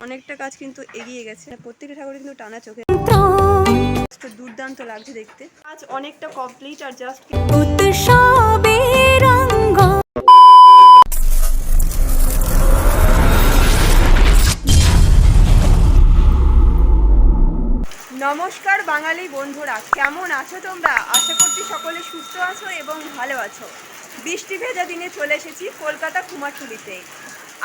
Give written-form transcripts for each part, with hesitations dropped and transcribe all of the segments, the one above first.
অনেকটা কাজ কিন্তু এগিয়ে গেছে, প্রত্যেকটা ঠাকুর কিন্তু টানা চোখে দুর্দান্ত লাগছে দেখতে। কাজ অনেকটা কমপ্লিট আর জাস্ট নমস্কার বাঙালি বন্ধুরা, কেমন আছো তোমরা? আশা করছি সকলে সুস্থ আছো এবং ভালো আছো। বৃষ্টি ভেজা দিনে চলে এসেছি কলকাতা কুমারটুলিতে।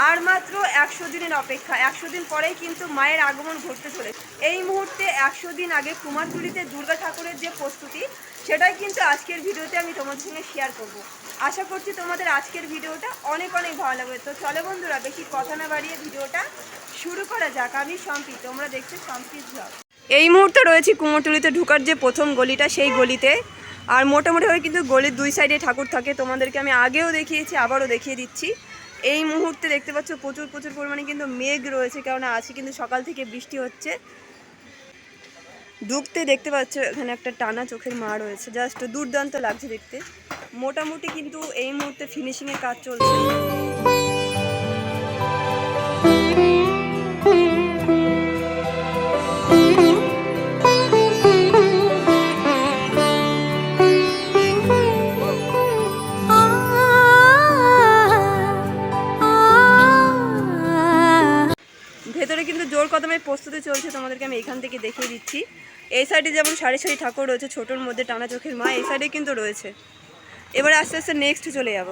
আর মাত্র 100 দিনের অপেক্ষা, 100 দিন পরেই কিন্তু মায়ের আগমন ঘটতে চলেছে। এই মুহূর্তে 100 দিন আগে কুমারটুলিতে দুর্গা ঠাকুরের যে প্রস্তুতি, সেটাই কিন্তু আজকের ভিডিওতে আমি তোমাদের সঙ্গে শেয়ার করব। আশা করছি তোমাদের আজকের ভিডিওটা অনেক অনেক ভালো লাগবে। তো চলো বন্ধুরা, বেশি কথা না বাড়িয়ে ভিডিওটা শুরু করা যাক। আমি সম্পি, তোমরা দেখছো সম্পিস ব্লগ। এই মুহূর্তে রয়েছি কুমোরটুলিতে ঢুকার যে প্রথম গলিটা, সেই গলিতে। আর মোটামুটিভাবে কিন্তু গলির দুই সাইডে ঠাকুর থাকে, তোমাদেরকে আমি আগেও দেখিয়েছি, আবারও দেখিয়ে দিচ্ছি। এই মুহূর্তে দেখতে পাচ্ছ প্রচুর পরিমাণে কিন্তু মেঘ রয়েছে, কেননা আজকে কিন্তু সকাল থেকে বৃষ্টি হচ্ছে। ঢুকতে দেখতে পাচ্ছ এখানে একটা টানা চোখের মা রয়েছে, জাস্ট দুর্দান্ত লাগছে দেখতে। মোটামুটি কিন্তু এই মুহূর্তে ফিনিশিংয়ের কাজ চলছে। ভেতরে কিন্তু জোর কদমে প্রস্তুতি চলছে, তোমাদেরকে আমি এখান থেকে দেখিয়ে দিচ্ছি। এই সাইডে যেমন সারি সারি ঠাকুর রয়েছে ছোটোর মধ্যে টানা চোখের মা, এই সাইডে কিন্তু রয়েছে। এবারে আস্তে আস্তে নেক্সট চলে যাব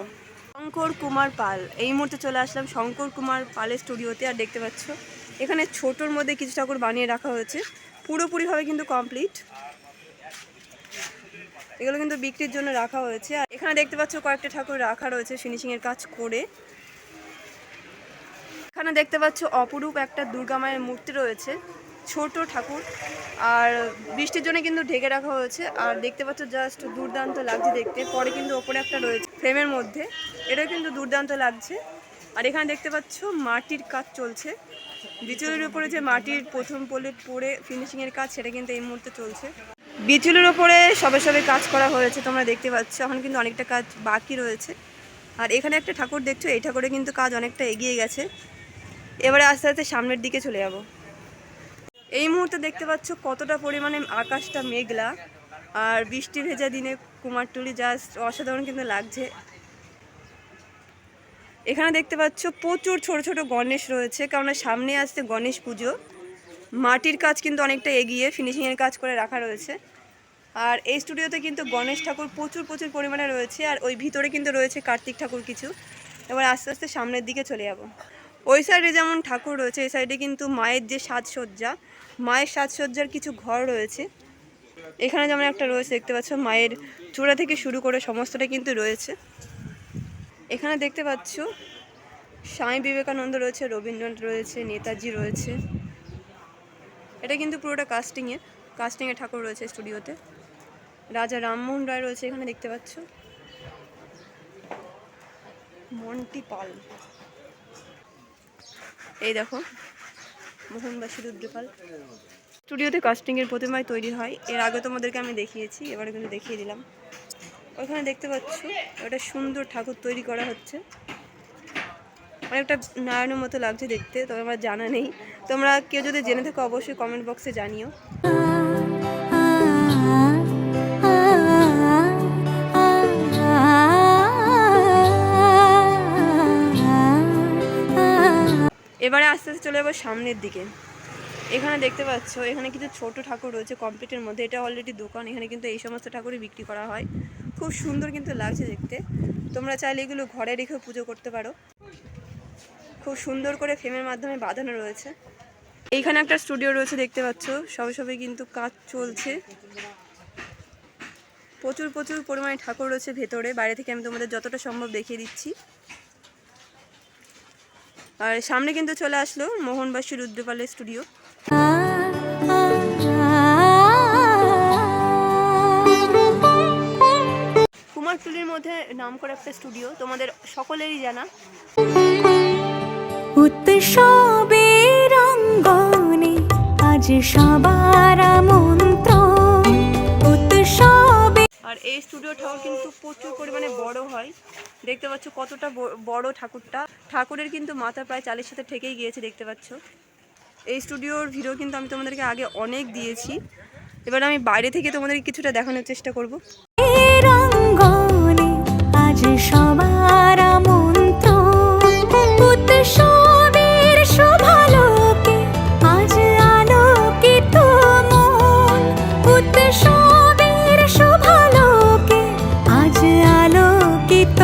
শঙ্কর কুমার পাল। এই মুহূর্তে চলে আসলাম শঙ্কর কুমার পালের স্টুডিওতে। আর দেখতে পাচ্ছ এখানে ছোটোর মধ্যে কিছু ঠাকুর বানিয়ে রাখা হয়েছে, পুরোপুরিভাবে কিন্তু কমপ্লিট। এগুলো কিন্তু বিক্রির জন্য রাখা হয়েছে। আর এখানে দেখতে পাচ্ছ কয়েকটা ঠাকুর রাখা রয়েছে ফিনিশিংয়ের কাজ করে। এখানে দেখতে পাচ্ছ অপরূপ একটা দুর্গা মায়ের মূর্তি রয়েছে, ছোট ঠাকুর। আর বৃষ্টির জন্য কিন্তু ঢেকে রাখা হয়েছে। আর দেখতে পাচ্ছ জাস্ট দুর্দান্ত লাগছে দেখতে। পরে কিন্তু ওপরে একটা রয়েছে ফ্রেমের মধ্যে, এটাও কিন্তু দুর্দান্ত লাগছে। আর এখানে দেখতে পাচ্ছ মাটির কাজ চলছে, বিচুলির উপরে যে মাটির প্রথম পলে পরে ফিনিশিংয়ের কাজ, সেটা কিন্তু এই মুহূর্তে চলছে। বিচুলির ওপরে সবে সবে কাজ করা হয়েছে, তোমরা দেখতে পাচ্ছ। এখন কিন্তু অনেকটা কাজ বাকি রয়েছে। আর এখানে একটা ঠাকুর দেখছো, এই ঠাকুরে কিন্তু কাজ অনেকটা এগিয়ে গেছে। এবারে আস্তে আস্তে সামনের দিকে চলে যাব। এই মুহূর্তে দেখতে পাচ্ছ কতটা পরিমাণে আকাশটা মেঘলা, আর বৃষ্টি ভেজা দিনে কুমারটুলি জাস্ট অসাধারণ কিন্তু লাগছে। এখানে দেখতে পাচ্ছ প্রচুর ছোট ছোট গণেশ রয়েছে, কারণ সামনে আসছে গণেশ পুজো। মাটির কাজ কিন্তু অনেকটা এগিয়ে ফিনিশিংয়ের কাজ করে রাখা রয়েছে। আর এই স্টুডিওতে কিন্তু গণেশ ঠাকুর প্রচুর পরিমাণে রয়েছে। আর ওই ভিতরে কিন্তু রয়েছে কার্তিক ঠাকুর কিছু। এবার আস্তে আস্তে সামনের দিকে চলে যাব। ওই সাইডে যেমন ঠাকুর রয়েছে, এই সাইডে কিন্তু মায়ের যে সাজসজ্জা, মায়ের সাজসজ্জার কিছু ঘর রয়েছে। এখানে যেমন একটা রয়েছে, দেখতে পাচ্ছ মায়ের চূড়া থেকে শুরু করে সমস্তটা কিন্তু রয়েছে। এখানে দেখতে পাচ্ছ স্বামী বিবেকানন্দ রয়েছে, রবীন্দ্রনাথ রয়েছে, নেতাজি রয়েছে। এটা কিন্তু পুরোটা কাস্টিংয়ে ঠাকুর রয়েছে স্টুডিওতে। রাজা রামমোহন রায় রয়েছে এখানে, দেখতে পাচ্ছ মন্টি পাল। এই দেখো মোহনবাসী রুদ্রপাল। স্টুডিওতে কাস্টিংয়ের প্রতিমায় তৈরি হয়, এর আগে তোমাদেরকে আমি দেখিয়েছি, এবারে কিন্তু দেখিয়ে দিলাম। ওইখানে দেখতে পাচ্ছ একটা সুন্দর ঠাকুর তৈরি করা হচ্ছে, অনেকটা নারায়ণের মতো লাগছে দেখতে, তবে আমার জানা নেই। তোমরা কেউ যদি জেনে থাকো অবশ্যই কমেন্ট বক্সে জানিও। এবারে আস্তে আস্তে চলে যাবো সামনের দিকে। এখানে দেখতে পাচ্ছ এখানে কিছু ছোট ঠাকুর রয়েছে কমপ্লিটের মধ্যে, এটা অলরেডি দোকান। এখানে কিন্তু এই সমস্ত ঠাকুরই বিক্রি করা হয়, খুব সুন্দর কিন্তু লাগছে দেখতে। তোমরা চাইলে এগুলো ঘরে রেখেও পুজো করতে পারো। খুব সুন্দর করে ফ্রেমের মাধ্যমে বাঁধানো রয়েছে। এইখানে একটা স্টুডিও রয়েছে, দেখতে পাচ্ছ সবে কিন্তু কাজ চলছে। প্রচুর পরিমাণে ঠাকুর রয়েছে ভেতরে, বাইরে থেকে আমি তোমাদের যতটা সম্ভব দেখিয়ে দিচ্ছি। আর সামনে কিন্তু চলে আসলো মোহনবাসী রুদ্রপালের স্টুডিও। কুমারটুলির মধ্যে নামকরা একটা স্টুডিও, তোমাদের সকলেরই জানা। উৎসবের অঙ্গনে আজ সবার আমন্ত্রণ উৎসবে। আর এই স্টুডিও ঠাকুর কিন্তু প্রচুর পরিমাণে বড় হয়, দেখতে পাচ্ছ কতটা বড় ঠাকুরটা। ঠাকুরের কিন্তু মাথা প্রায় চালের সাথে ঠেকেই গিয়েছে, দেখতে পাচ্ছ। এই স্টুডিওর ভিডিও কিন্তু আমি তোমাদেরকে আগে অনেক দিয়েছি, এবার আমি বাইরে থেকে তোমাদেরকে কিছুটা দেখানোর চেষ্টা করব। আজ সবার আমন্ত্রণ উৎসবের শোভালোকে, আজ আলোকিত মন উৎসবের শোভালোকে, আজ আলোকিত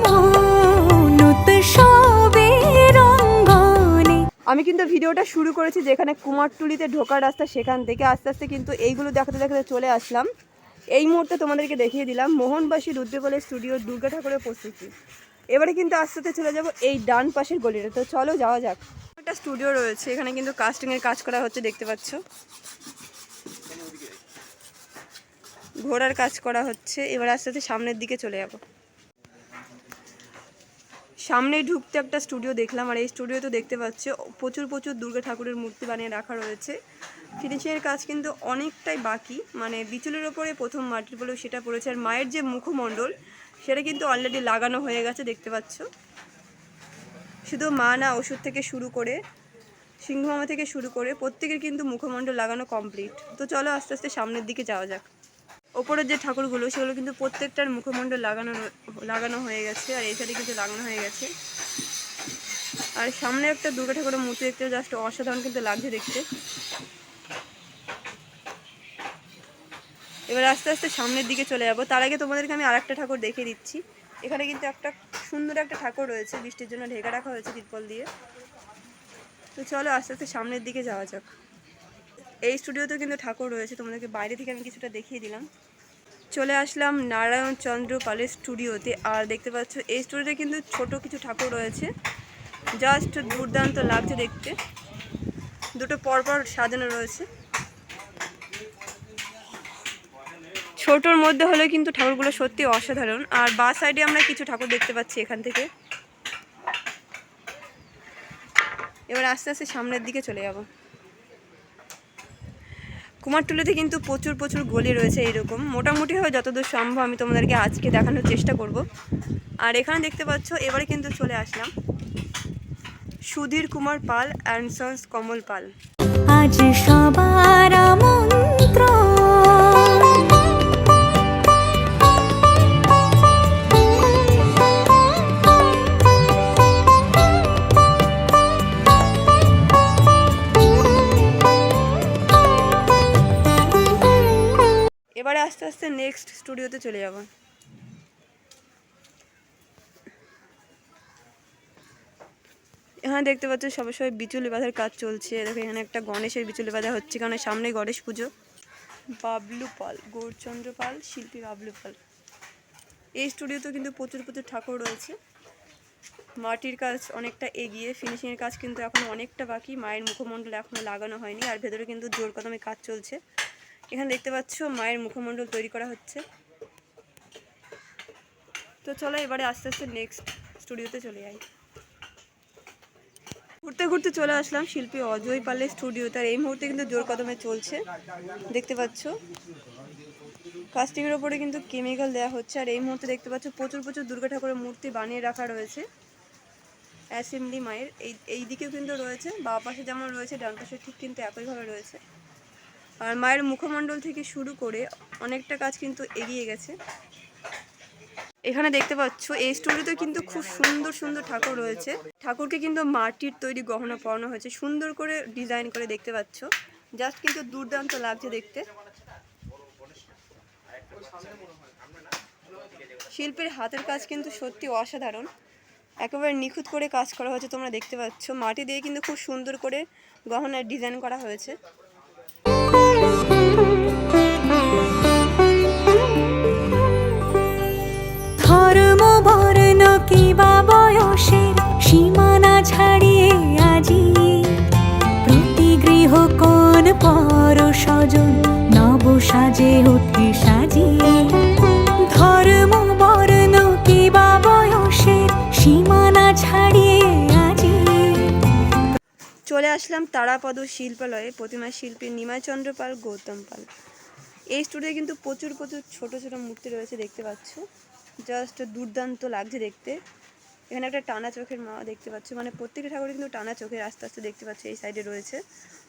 মন উৎসবের রঙ্গনে। আমি কিন্তু ভিডিওটা শুরু করেছি যেখানে কুমারটুলিতে ঢোকার রাস্তা, সেখান থেকে আস্তে আস্তে কিন্তু এইগুলো দেখাতে দেখাতে চলে আসলাম। এই মুহূর্তে তোমাদেরকে দেখিয়ে দিলাম মোহনবাসী রুদ্রপালের স্টুডিওর দুর্গা ঠাকুরের প্রস্তুতি। এবারে কিন্তু আস্তে আস্তে চলে যাব এই ডান পাশের গলিটা। তো চলো যাওয়া যাক। একটা স্টুডিও রয়েছে, এখানে কিন্তু কাস্টিংয়ের কাজ করা হচ্ছে, দেখতে পাচ্ছ। ঘোড়ার কাজ করা হচ্ছে। এবার আস্তে আস্তে সামনের দিকে চলে যাব। সামনেই ঢুকতে একটা স্টুডিও দেখলাম, আর এই স্টুডিও তো দেখতে পাচ্ছ প্রচুর প্রচুর দুর্গা ঠাকুরের মূর্তি বানিয়ে রাখা রয়েছে। ফিনিশিংয়ের কাজ কিন্তু অনেকটাই বাকি, মানে বিচুলের ওপরে প্রথম মাটির বলেও সেটা পড়েছে। আর মায়ের যে মুখমণ্ডল সেটা কিন্তু অলরেডি লাগানো হয়ে গেছে, দেখতে পাচ্ছ। শুধু মা না, ওষুধ থেকে শুরু করে সিংহমামা থেকে শুরু করে প্রত্যেকের কিন্তু মুখমণ্ডল লাগানো কমপ্লিট। তো চলো আস্তে আস্তে সামনের দিকে যাওয়া যাক। ওপরের যে ঠাকুরগুলো সেগুলো কিন্তু প্রত্যেকটার মুখমণ্ডল লাগানো হয়ে গেছে, আর এই সাইডে কিছু লাগানো হয়ে গেছে। আর সামনে একটা দুর্গা ঠাকুরের মূর্তি দেখতে জাস্ট অসাধারণ কিন্তু লাগছে দেখতে। এবার আস্তে আস্তে সামনের দিকে চলে যাব। তার আগে তোমাদেরকে আমি আরেকটা ঠাকুর দেখিয়ে দিচ্ছি। এখানে কিন্তু একটা সুন্দর একটা ঠাকুর রয়েছে, বৃষ্টির জন্য ঢেকে রাখা হয়েছে তিরপল দিয়ে। তো চলো আস্তে আস্তে সামনের দিকে যাওয়া যাক। এই স্টুডিওতে কিন্তু ঠাকুর রয়েছে, তোমাদেরকে বাইরে থেকে আমি কিছুটা দেখিয়ে দিলাম। চলে আসলাম নারায়ণ চন্দ্র পালের স্টুডিওতে। আর দেখতে পাচ্ছ এই স্টুডিওতে কিন্তু ছোট কিছু ঠাকুর রয়েছে, জাস্ট দুর্দান্ত লাগছে দেখতে। দুটো পরপর সাজানো রয়েছে, ছোটোর মধ্যে হলে কিন্তু ঠাকুরগুলো সত্যি অসাধারণ। আর বা সাইডে আমরা কিছু ঠাকুর দেখতে পাচ্ছি এখান থেকে। এবার আস্তে আস্তে সামনের দিকে চলে যাব। কুমারটুলিতে কিন্তু প্রচুর প্রচুর গলি রয়েছে এইরকম, মোটামুটিভাবে যতদূর সম্ভব আমি তোমাদেরকে আজকে দেখানোর চেষ্টা করব। আর এখানে দেখতে পাচ্ছ এবারে কিন্তু চলে আসলাম সুধীর কুমার পাল অ্যান্ড সন্স কমল পাল। আজ সবার আমন্ত্রণ এবারে আস্তে আস্তে নেক্সট স্টুডিওতে চলে যাব। এখানে দেখতে পাচ্ছ সবাই বিচুলি বাঁধার কাজ চলছে। দেখো এখানে একটা গণেশের বিচুলি বাঁধা হচ্ছে, কারণ সামনে গণেশ পুজো। বাবলু পাল, গৌরচন্দ্র পাল, শিল্পী বাবলু পাল। এই স্টুডিওতে কিন্তু প্রচুর প্রচুর ঠাকুর রয়েছে। মাটির কাজ অনেকটা এগিয়ে, ফিনিশিংয়ের কাজ কিন্তু এখন অনেকটা বাকি। মায়ের মুখমণ্ডল এখনও লাগানো হয়নি, আর ভেতরে কিন্তু জোর কদমে কাজ চলছে। এখানে দেখতে পাচ্ছ মায়ের মুখমণ্ডল তৈরি করা হচ্ছে। তো চলো এবারে আস্তে আস্তে নেক্সট স্টুডিওতে চলে যাই। ঘুরতে ঘুরতে চলে আসলাম শিল্পী অজয় পালের স্টুডিওতে। আর এই মুহূর্তে কিন্তু জোর কদমে চলছে, দেখতে পাচ্ছ। কাস্টিংয়ের ওপরে কিন্তু কেমিক্যাল দেওয়া হচ্ছে। আর এই মুহূর্তে দেখতে পাচ্ছ প্রচুর প্রচুর দুর্গা ঠাকুরের মূর্তি বানিয়ে রাখা রয়েছে অ্যাসেম্বলি মায়ের। এই দিকেও কিন্তু রয়েছে, বাঁ পাশে যেমন রয়েছে ডান পাশে ঠিক কিন্তু একইভাবে রয়েছে। আর মায়ের মুখমণ্ডল থেকে শুরু করে অনেকটা কাজ কিন্তু এগিয়ে গেছে। এখানে দেখতে পাচ্ছ এই স্টুডিওতে কিন্তু খুব সুন্দর সুন্দর ঠাকুর রয়েছে। ঠাকুরকে কিন্তু মাটির তৈরি গহনা পরানো হয়েছে, সুন্দর করে ডিজাইন করে, দেখতে পাচ্ছ। জাস্ট কিন্তু দুর্দান্ত লাগছে দেখতে। শিল্পীর হাতের কাজ কিন্তু সত্যি অসাধারণ, একেবারে নিখুঁত করে কাজ করা হয়েছে। তোমরা দেখতে পাচ্ছ মাটি দিয়ে কিন্তু খুব সুন্দর করে গহনার ডিজাইন করা হয়েছে। ধর্ম বর্ণ কিবা বয়সের সীমানা ছাড়িয়ে আজি প্রতি গৃহ কোন পর স্বজন নব সাজে ওঠে সাজিয়ে। ধর্ম বর্ণ কিবা বয়সের সীমানা ছাড়িয়ে আজি। চলে আসলাম তারাপদ শিল্পালয়ে। প্রতিমা শিল্পী নিমাই চন্দ্র পাল, গৌতম পাল। এই স্টুডিওতে কিন্তু প্রচুর প্রচুর ছোট ছোট মূর্তি রয়েছে, দেখতে পাচ্ছ। জাস্ট দুর্দান্ত লাগছে দেখতে। এখানে একটা টানা চোখের মা দেখতে পাচ্ছ, মানে প্রত্যেকটা ঠাকুর কিন্তু টানা চোখের আস্তে আস্তে দেখতে পাচ্ছ। এই সাইডে রয়েছে,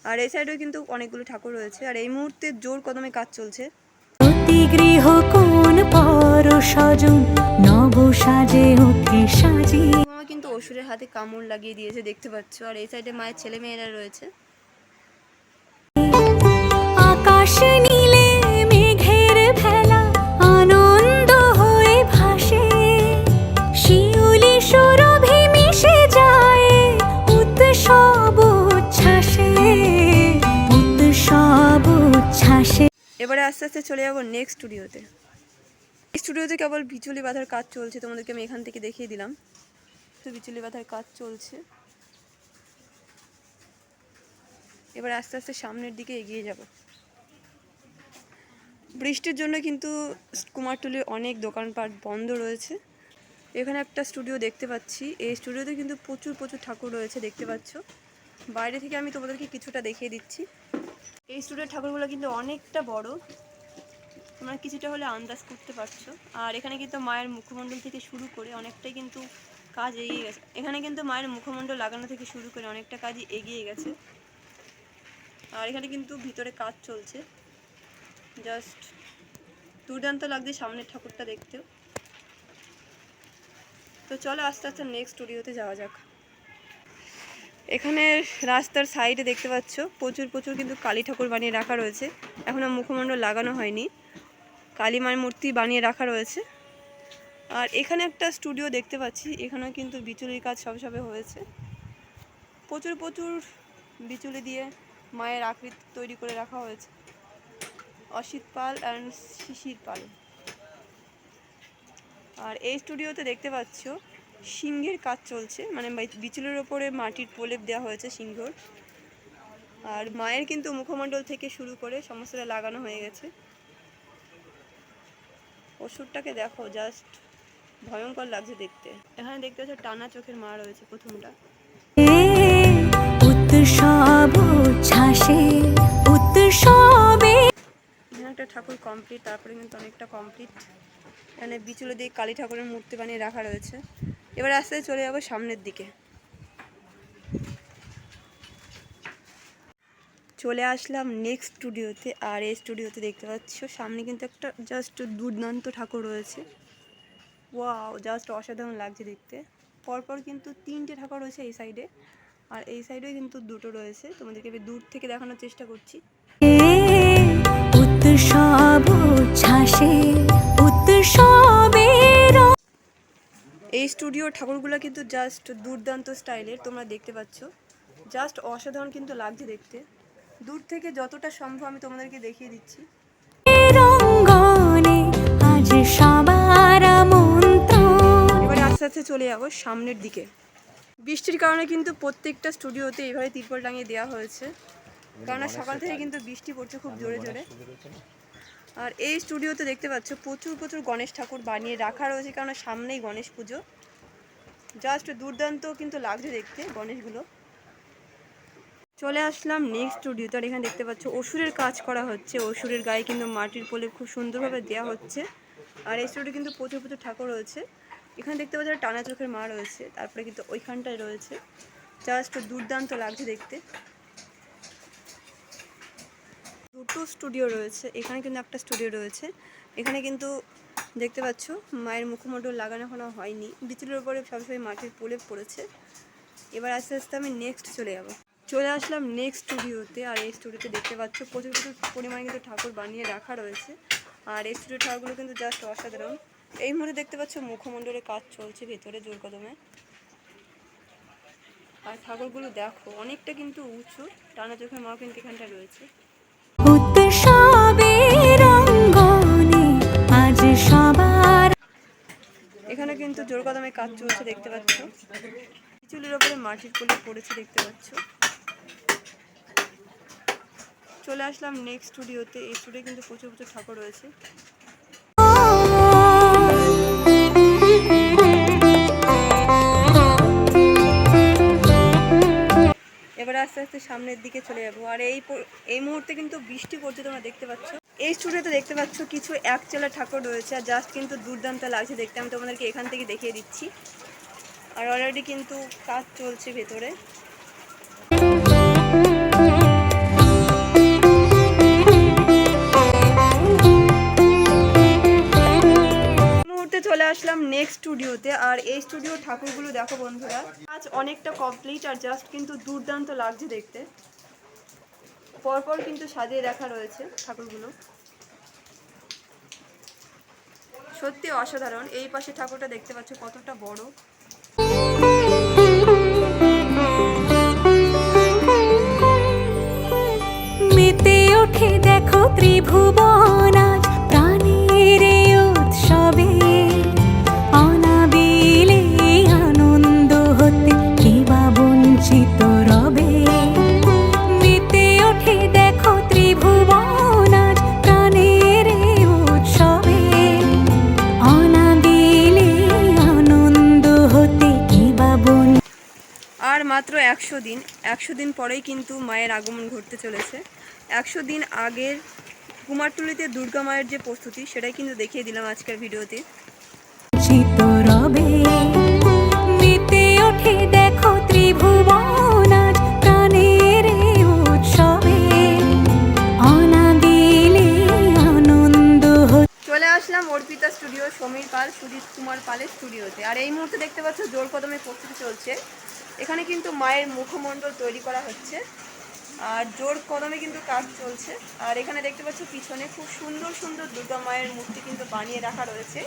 আর এই সাইডেও কিন্তু অনেকগুলো ঠাকুর রয়েছে। আর এই মুহূর্তে জোর কদমে কাজ চলছে। গৃহ কোন পর সজন নব সাজে ওঠে সাজি। মা কিন্তু অসুরের হাতে কামড় লাগিয়ে দিয়েছে, দেখতে পাচ্ছ। আর এই সাইডে মায়ের ছেলে মেয়েরা রয়েছে। আকাশ নীলে মেঘের ভেলা আনন্দ হয়ে ভাসে, শিউলি সুরভি মিশে যায় উৎসব উচ্ছ্বাসে, উৎসব উচ্ছ্বাসে। এবারে আস্তে আস্তে চলে যাবো নেক্সট স্টুডিওতে। এই স্টুডিওতে কেবল বিচুলি বাঁধার কাজ চলছে, তোমাদেরকে আমি এখান থেকে দেখিয়ে দিলাম। তো বিচুলি বাঁধার কাজ চলছে। এবার আস্তে আস্তে সামনের দিকে এগিয়ে যাব। বৃষ্টির জন্য কিন্তু কুমারটুলির অনেক দোকানপাট বন্ধ রয়েছে। এখানে একটা স্টুডিও দেখতে পাচ্ছি। এই স্টুডিওতে কিন্তু প্রচুর প্রচুর ঠাকুর রয়েছে, দেখতে পাচ্ছ। বাইরে থেকে আমি তোমাদেরকে কিছুটা দেখিয়ে দিচ্ছি। এই স্টুডিওর ঠাকুরগুলো কিন্তু অনেকটা বড়, তোমরা কিছুটা হলে আন্দাজ করতে পারছো। আর এখানে কিন্তু মায়ের মুখমণ্ডল থেকে শুরু করে অনেকটাই কিন্তু কাজ এগিয়ে গেছে। এখানে কিন্তু মায়ের মুখমণ্ডল লাগানো থেকে শুরু করে অনেকটা কাজই এগিয়ে গেছে। আর এখানে কিন্তু ভিতরে কাজ চলছে। জাস্ট দুর্দান্ত লাগছে সামনের ঠাকুরটা দেখতেও। তো চলো আস্তে আস্তে নেক্সট স্টুডিওতে যাওয়া যাক। এখানে রাস্তার সাইডে দেখতে পাচ্ছ প্রচুর প্রচুর কিন্তু কালী ঠাকুর বানিয়ে রাখা রয়েছে। এখনও মুখমণ্ডল লাগানো হয়নি, কালী মায়ের মূর্তি বানিয়ে রাখা রয়েছে। আর এখানে একটা স্টুডিও দেখতে পাচ্ছি, এখানেও কিন্তু বিচুলির কাজ সবে সবে হয়েছে। প্রচুর প্রচুর বিচুলি দিয়ে মায়ের আকৃতি তৈরি করে রাখা হয়েছে। অসিত পাল অ্যান্ড শিশির পাল। আর এই স্টুডিওতে দেখতে পাচ্ছ সিংহের কাজ চলছে, মানে বিচুলের ওপরে মাটির প্রলেপ দেওয়া হয়েছে সিংহর। আর মায়ের কিন্তু মুখমণ্ডল থেকে শুরু করে সমস্তটা লাগানো হয়ে গেছে। অসুরটাকে দেখো, জাস্ট ভয়ঙ্কর লাগছে দেখতে। এখানে দেখতে পাচ্ছ টানা চোখের মা রয়েছে প্রথমটা। উৎসব উচ্ছ্বাসে, উৎসবে। এখানে একটা ঠাকুর কমপ্লিট, তারপরে কিন্তু অনেকটা কমপ্লিট। এখানে বিচুলে দিয়ে কালী ঠাকুরের মূর্তি বানিয়ে রাখা রয়েছে। এবার আস্তে আস্তে চলে যাবো সামনের দিকে। চলে আসলাম নেক্সট স্টুডিওতে। আর এই স্টুডিওতে দেখতে পাচ্ছ সামনে কিন্তু একটা জাস্ট দুর্দান্ত ঠাকুর রয়েছে। ওয়াও, জাস্ট অসাধারণ লাগছে দেখতে। পরপর কিন্তু 3টে ঠাকুর রয়েছে এই সাইডে, আর এই সাইডেও কিন্তু 2টো রয়েছে। তোমাদেরকে আমি দূর থেকে দেখানোর চেষ্টা করছি। উৎসব উচ্ছ্বাসে, উৎসবের। এই স্টুডিওর ঠাকুরগুলো কিন্তু জাস্ট দুর্দান্ত স্টাইলের, তোমরা দেখতে পাচ্ছ। জাস্ট অসাধারণ কিন্তু লাগছে দেখতে। দূর থেকে যতটা সম্ভব আমি তোমাদেরকে দেখিয়ে দিচ্ছি। রঙ্গনে আজ সবার আমন্ত্রণ। এবারে আস্তে আস্তে চলে যাবো সামনের দিকে। বৃষ্টির কারণে কিন্তু প্রত্যেকটা স্টুডিওতে এইভাবে তিরপল টাঙিয়ে দেওয়া হয়েছে, কারণ সকাল থেকে কিন্তু বৃষ্টি পড়ছে খুব জোরে জোরে। আর এই স্টুডিওতে দেখতে পাচ্ছ প্রচুর প্রচুর গণেশ ঠাকুর বানিয়ে রাখা রয়েছে, কারণ সামনেই গণেশ পুজো। জাস্ট দুর্দান্ত কিন্তু লাগছে দেখতে গণেশগুলো। চলে আসলাম নেক্সট স্টুডিওতে। আর এখানে দেখতে পাচ্ছ অসুরের কাজ করা হচ্ছে। অসুরের গায়ে কিন্তু মাটির প্রলেপ খুব সুন্দরভাবে দেওয়া হচ্ছে। আর এই স্টুডিও কিন্তু প্রচুর প্রচুর ঠাকুর রয়েছে। এখানে দেখতে পাচ্ছ টানা চোখের মা রয়েছে, তারপরে কিন্তু ওইখানটায় রয়েছে। জাস্ট দুর্দান্ত লাগছে দেখতে। 2টো স্টুডিও রয়েছে। এখানে কিন্তু একটা স্টুডিও রয়েছে। এখানে কিন্তু দেখতে পাচ্ছ মায়ের মুখমণ্ডল লাগানো এখনো হয়নি, বিচুলের উপরে সবসময় মাটির প্রলেপ পড়েছে। এবার আস্তে আস্তে আমি নেক্সট চলে আসলাম নেক্সট স্টুডিওতে। আর এই স্টুডিওতে দেখতে পাচ্ছ প্রচুর প্রচুর পরিমাণে কিন্তু ঠাকুর বানিয়ে রাখা রয়েছে। আর এই স্টুডিওর ঠাকুরগুলো কিন্তু জাস্ট অসাধারণ। এই মুহূর্তে দেখতে পাচ্ছ মুখমণ্ডলের কাজ চলছে ভেতরে জোর কদমে। আর ঠাকুরগুলো দেখো অনেকটা কিন্তু উঁচু। টানা চোখের মা কিন্তু এখানটা রয়েছে। এখানে কিন্তু জোর কদমে কাজ চলছে, দেখতে পাচ্ছ। চুলের ওপরে মাটির প্রলেপ পড়েছে, দেখতে পাচ্ছ। চলে আসলাম নেক্সট স্টুডিওতে। এই স্টুডিও কিন্তু প্রচুর প্রচুর ঠাকুর রয়েছে। এবার আস্তে আস্তে সামনের দিকে চলে যাবো। আর এই মুহূর্তে কিন্তু বৃষ্টি পড়ছে, তোমরা দেখতে পাচ্ছ। এই স্টুডিওতে দেখতে পাচ্ছ কিছু একচেলা ঠাকুর রয়েছে, আর জাস্ট কিন্তু দুর্দান্ত লাগছে দেখতে। আমি তোমাদেরকে এখান থেকে দেখিয়ে দিচ্ছি। আর অলরেডি কিন্তু কাজ চলছে ভেতরে। চলে আসলাম নেক্সট স্টুডিওতে। আর এই স্টুডিও ঠাকুরগুলো দেখো বন্ধুরা, আজ অনেকটা কমপ্লিট, আর জাস্ট কিন্তু দুর্দান্ত লাগছে দেখতে। পরপর কিন্তু সাজিয়ে রাখা রয়েছে ঠাকুরগুলো, সত্যি অসাধারণ। এই পাশে ঠাকুরটা দেখতে পাচ্ছ কতটা বড়। মেতে ওঠে দেখো ত্রিভুবন আজ প্রাণের এই উৎসবে, অনাবিলে আনন্দ হতে কে বা বঞ্চিত রবে। মেতে ওঠে দেখো ত্রিভুবন আজ প্রাণের এই উৎসবে, অনাবিলে আনন্দ হতে কে বা আর মাত্র 100 দিন পরেই কিন্তু মায়ের আগমন ঘটতে চলেছে। 100 দিন আগের কুমারটুলিতে দুর্গা মায়ের যে প্রস্তুতি, সেটাই কিন্তু দেখিয়ে দিলাম আজকের ভিডিওতে। রবে মেতে ওঠে দেখো ত্রিভুবন আজ প্রাণের এই উৎসবে, অনাবিলে আনন্দ চলে আসলাম অর্পিতা স্টুডিও, সমীর পাল, সুজিত কুমার পালের স্টুডিওতে। আর এই মুহূর্তে দেখতে পাচ্ছ জোর কদমে প্রস্তুতি চলছে। এখানে কিন্তু মায়ের মুখমণ্ডল তৈরি করা হচ্ছে, আর জোর কদমে কিন্তু কাজ চলছে। আর এখানে দেখতে পাচ্ছ পিছনে খুব সুন্দর সুন্দর দুর্গা মায়ের মূর্তি কিন্তু বানিয়ে রাখা রয়েছে।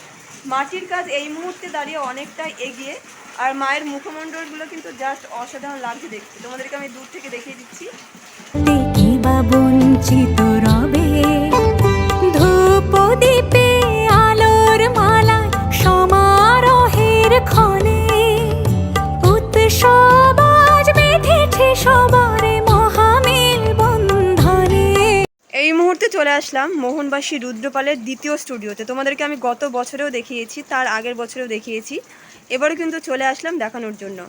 মাটির কাজ এই মুহূর্তে দাঁড়িয়ে অনেকটা এগিয়ে, আর মায়ের মুখমণ্ডলগুলো কিন্তু জাস্ট অসাধারণ লাগছে দেখতে। তোমাদেরকে আমি দূর থেকে দেখিয়ে দিচ্ছি। কে বা বঞ্চিত রবে, ধূপ দীপে আলোর মালা সমারোহের ক্ষণে, উৎসব আজ বেঁধেছে সবার মহামেল বন্ধনে। এই মুহূর্তে চলে আসলাম মোহনবাসী রুদ্রপালের দ্বিতীয় স্টুডিওতে। তোমাদেরকে আমি গত বছরেও দেখিয়েছি, তার আগের বছরেও দেখিয়েছি, এবারও কিন্তু চলে আসলাম দেখানোর জন্য।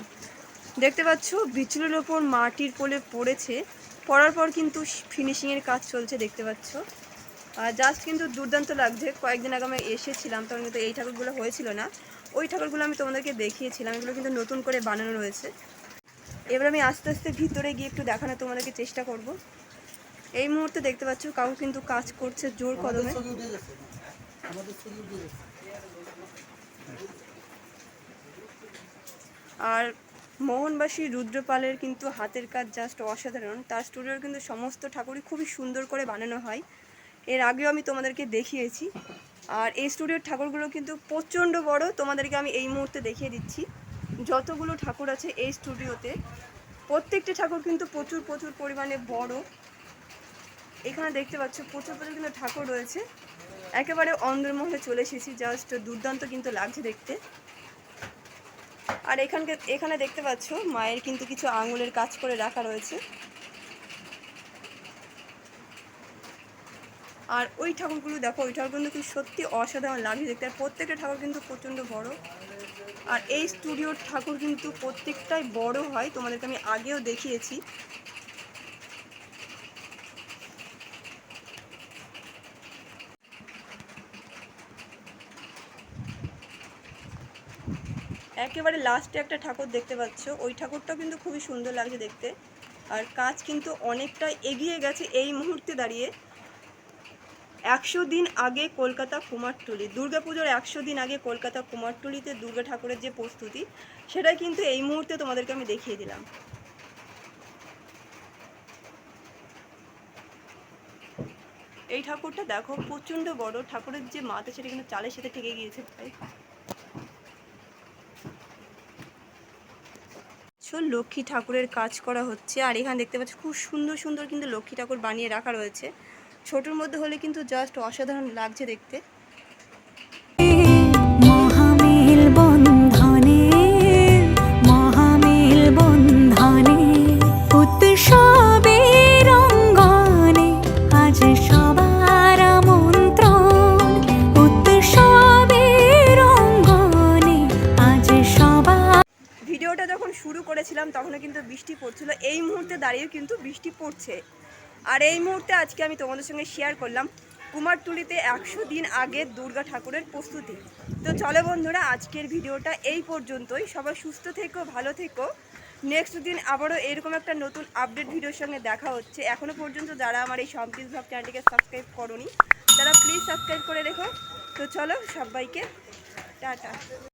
দেখতে পাচ্ছ বিচুলের ওপর মাটির পোলে পড়েছে, পড়ার পর কিন্তু ফিনিশিংয়ের কাজ চলছে দেখতে পাচ্ছ। আর জাস্ট কিন্তু দুর্দান্ত লাগছে। কয়েকদিন আগে আমি এসেছিলাম, তখন কিন্তু এই ঠাকুরগুলো হয়েছিল না। ওই ঠাকুরগুলো আমি তোমাদেরকে দেখিয়েছিলাম, এগুলো কিন্তু নতুন করে বানানো রয়েছে। এবার আমি আস্তে আস্তে ভিতরে গিয়ে একটু দেখানো তোমাদেরকে চেষ্টা করব। এই মুহূর্তে দেখতে পাচ্ছ কাউ কিন্তু কাজ করছে জোর কদমে। আর মোহনবাসী রুদ্রপালের কিন্তু হাতের কাজ জাস্ট অসাধারণ। তার স্টুডিওর কিন্তু সমস্ত ঠাকুরই খুবই সুন্দর করে বানানো হয়, এর আগেও আমি তোমাদেরকে দেখিয়েছি। আর এই স্টুডিওর ঠাকুরগুলো কিন্তু প্রচণ্ড বড়, তোমাদেরকে আমি এই মুহূর্তে দেখিয়ে দিচ্ছি। যতগুলো ঠাকুর আছে এই স্টুডিওতে, প্রত্যেকটা ঠাকুর কিন্তু প্রচুর প্রচুর পরিমাণে বড়। এখানে দেখতে পাচ্ছ প্রচুর প্রচুর কিন্তু ঠাকুর রয়েছে। একেবারে অন্দরমহলে চলে এসেছি, জাস্ট দুর্দান্ত কিন্তু লাগছে দেখতে। আর এখানে দেখতে পাচ্ছ মায়ের কিন্তু কিছু আঙুলের কাজ করে রাখা রয়েছে। আর ওই ঠাকুরগুলো দেখো, ওই ঠাকুরগুলো কিন্তু সত্যি অসাধারণ লাগছে দেখতে। আর প্রত্যেকটা ঠাকুর কিন্তু প্রচণ্ড বড়। আর এই স্টুডিওর ঠাকুর কিন্তু প্রত্যেকটাই বড় হয়, তোমাদেরকে আমি আগেও দেখিয়েছি। একেবারে লাস্টে একটা ঠাকুর দেখতে পাচ্ছ, ওই ঠাকুরটাও কিন্তু খুবই সুন্দর লাগছে দেখতে। আর কাজ কিন্তু অনেকটা এগিয়ে গেছে এই মুহূর্তে দাঁড়িয়ে। 100 দিন আগে কলকাতা কুমারটুলি দুর্গাপুজোর 100 দিন আগে কলকাতা কুমারটুলিতে দুর্গা ঠাকুরের যে প্রস্তুতি, সেটাই কিন্তু এই মুহূর্তে তোমাদেরকে আমি দেখিয়ে দিলাম। এই ঠাকুরটা দেখো প্রচণ্ড বড়, ঠাকুরের যে মাথা সেটা কিন্তু চালের সাথে ঠেকে গিয়েছে প্রায়। লক্ষ্মী ঠাকুরের কাজ করা হচ্ছে। আর এখানে দেখতে পাচ্ছ খুব সুন্দর সুন্দর কিন্তু লক্ষ্মী ঠাকুর বানিয়ে রাখা রয়েছে। ছোটোর মধ্যে হলে কিন্তু জাস্ট অসাধারণ লাগছে দেখতে। মহামেল বন্ধনে, মহামেল বন্ধনে, উৎসবের অঙ্গনে আজ সবার আমন্ত্রণ, উৎসবের অঙ্গনে আজ সবার। ভিডিওটা যখন শুরু করেছিলাম তখনও কিন্তু বৃষ্টি পড়ছিল, এই মুহূর্তে দাঁড়িয়েও কিন্তু বৃষ্টি পড়ছে। আর এই মুহূর্তে আজকে আমি তোমাদের সঙ্গে শেয়ার করলাম কুমারটুলিতে 100 দিন আগে দুর্গা ঠাকুরের প্রস্তুতি। তো চলো বন্ধুরা, আজকের ভিডিওটা এই পর্যন্তই। সবাই সুস্থ থেকো, ভালো থেকো। নেক্সট দিন আবারও এরকম একটা নতুন আপডেট ভিডিওর সঙ্গে দেখা হচ্ছে। এখনও পর্যন্ত যারা আমার এই সম্প্রীত ভাব চ্যানেলটিকে সাবস্ক্রাইব করোনি, তারা প্লিজ সাবস্ক্রাইব করে রেখো। তো চলো, সবাইকে টাটা।